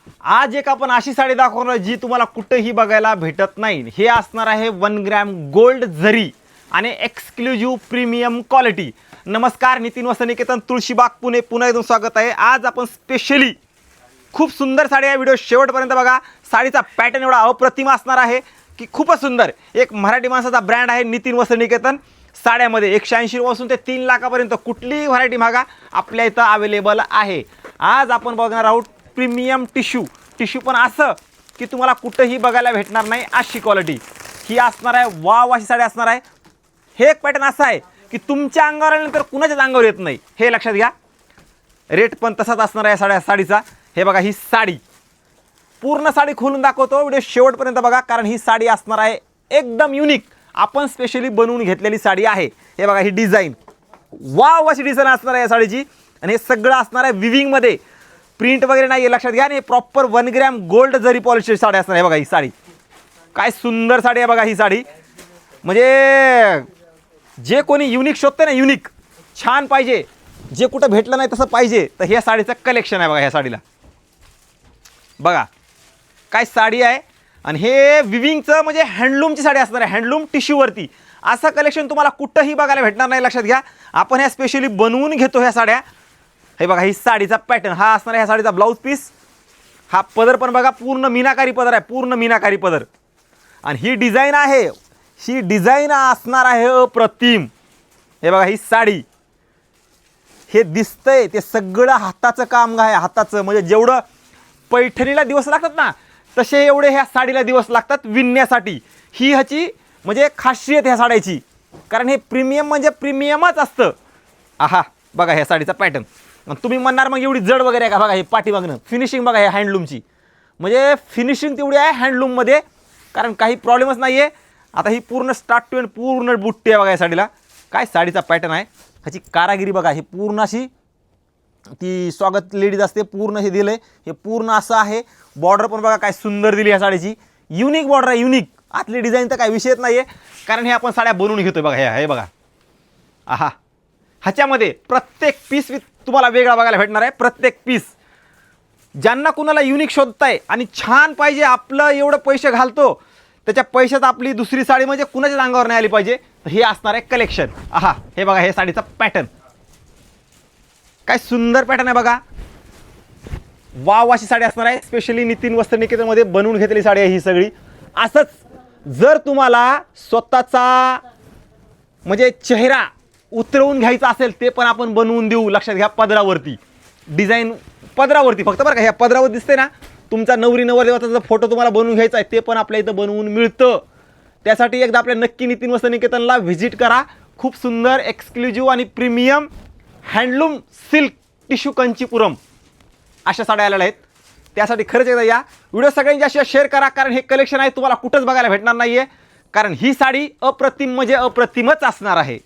आज एक आपण अशी साडी दाखवणार जी तुम्हाला कुठेही बघायला भेटत नाही। हे असणार आहे 1 ग्रॅम गोल्ड जरी आणि एक्सक्लुझिव्ह प्रीमियम क्वालिटी। नमस्कार, नितीन वस्त्रनिकेतन तुळशीबाग पुणे पुन्हा एकदा स्वागत आहे। आज आपण स्पेशली खूप सुंदर साडी आहे, व्हिडिओ शेवटपर्यंत बघा। साडीचा पॅटर्न एवढा अप्रतिम असणार आहे की खूपच सुंदर। एक मराठी माणसाचा ब्रँड आहे नितीन वस्त्रनिकेतन। साड्यामध्ये 180 पासून ते 3 लाखापर्यंत कुठलीही व्हरायटी मागा आपल्या इथं अवेलेबल आहे। आज आपण बघणार आहोत प्रीमियम टिश्यू पण असं की तुम्हाला कुठेही बघायला भेटणार नाही अशी क्वालिटी ही असणार आहे। वाव अशी साडी असणार आहे। हे एक पॅटर्न असं आहे की तुमच्या अंगावर आल्यानंतर कुणाच्याच अंगावर येत नाही, हे लक्षात घ्या। रेट पण तसाच असणार आहे साडीचा। हे बघा, ही साडी पूर्ण साडी खोलून दाखवतो, व्हिडिओ शेवटपर्यंत बघा, कारण ही साडी असणार आहे एकदम युनिक। आपण स्पेशली बनवून घेतलेली साडी आहे। हे बघा, ही डिझाईन वाव अशी डिझाईन असणार आहे या साडीची। आणि हे सगळं असणार आहे विविंग मध्ये, प्रिंट वगैरे नाही आहे, लक्षात घ्या। आणि प्रॉपर 1 ग्रॅम गोल्ड जरी पॉलिशची साडी असणार आहे। बघा ही साडी काय सुंदर साडी आहे। बघा ही साडी म्हणजे जे कोणी युनिक शोधते ना, युनिक छान पाहिजे, जे कुठं भेटलं नाही तसं पाहिजे, तर ह्या साडीचं कलेक्शन आहे। बघा ह्या साडीला बघा काय साडी आहे। आणि हे विविंगचं म्हणजे हँडलूमची साडी असणार आहे, हँडलूम टिश्यूवरती। असं कलेक्शन तुम्हाला कुठंही बघायला भेटणार नाही, लक्षात घ्या। आपण ह्या स्पेशली बनवून घेतो ह्या साड्या। हे बघा, ही साडीचा पॅटर्न हा असणार आहे ह्या साडीचा ब्लाऊज पीस। हा पदर पण बघा पूर्ण मीनाकारी पदर आहे, पूर्ण मीनाकारी पदर। आणि ही डिझाईन आहे, ही डिझाईन असणार आहे अप्रतिम। हे बघा ही साडी, हे दिसतंय ते सगळं हाताचं काम आहे, हाताचं। म्हणजे जेवढं पैठणीला दिवस लागतात ना, तसे एवढे ह्या साडीला दिवस लागतात विणण्यासाठी। ही ह्याची म्हणजे खासियत ह्या साड्याची, कारण हे प्रीमियम म्हणजे प्रीमियमच असतं। आहा बघा ह्या साडीचा पॅटर्न। तुम्ही म्हणणार मग एवढी जड वगैरे आहे का? बघा हे पाठीमागणं फिनिशिंग बघा, हे हँडलूमची म्हणजे फिनिशिंग तेवढी आहे हँडलूममध्ये, कारण काही प्रॉब्लेमच नाही आहे। आता ही पूर्ण स्टार्ट टू एंड पूर्ण बुट्टी आहे बघा या साडीला। काय साडीचा पॅटर्न आहे, ह्याची कारागिरी बघा। ही पूर्ण अशी ती स्वागत लेडीज असते, पूर्ण हे दिलं आहे, हे पूर्ण असं आहे। बॉर्डर पण बघा काय सुंदर दिली ह्या साडीची, युनिक बॉर्डर आहे, युनिक। आतली डिझाईन तर काही विषयच नाही आहे, कारण हे आपण साड्या बनवून घेतोय बघा। हे बघा, आहा ह्याच्यामध्ये प्रत्येक पीस तुम्हाला वेगळा बघायला भेटणार आहे। प्रत्येक पीस ज्यांना कुणाला युनिक शोधताय आणि छान पाहिजे, आपलं एवढं पैसे घालतो त्याच्या पैशात आपली दुसरी साडी म्हणजे कुणाच्याच अंगावर नाही आली पाहिजे, तर हे असणार आहे कलेक्शन। आहा हे बघा, हे साडीचा पॅटर्न काय सुंदर पॅटर्न आहे बघा। वाव अशी साडी असणार आहे, स्पेशली नितीन वस्त्रनिकेतनमध्ये बनवून घेतलेली साडी आहे ही सगळी। असंच जर तुम्हाला स्वतःचा म्हणजे चेहरा उतरवून घ्यायचा असेल, ते पण आपण बनवून देऊ, लक्षात घ्या। पदरावरती डिझाईन, पदरावरती फक्त बरं का, ह्या पदरावर दिसते ना, तुमचा नवरी नवरदेवाचा जर फोटो तुम्हाला बनवून घ्यायचा आहे, ते पण आपल्या इथं बनवून मिळतं। त्यासाठी एकदा आपल्या नक्की नितीन वस्त्रनिकेतनला व्हिजिट करा। खूप सुंदर एक्सक्लुझिव्ह आणि premium handloom silk tissue Kanchipuram अशा साड्या आलेल्या आहेत। त्यासाठी खरंच एकदा या, व्हिडिओ सगळ्यांनी जास्त शेअर करा, कारण हे कलेक्शन आहे तुम्हाला कुठंच बघायला भेटणार नाही आहे, कारण ही साडी अप्रतिम म्हणजे अप्रतिमच असणार आहे।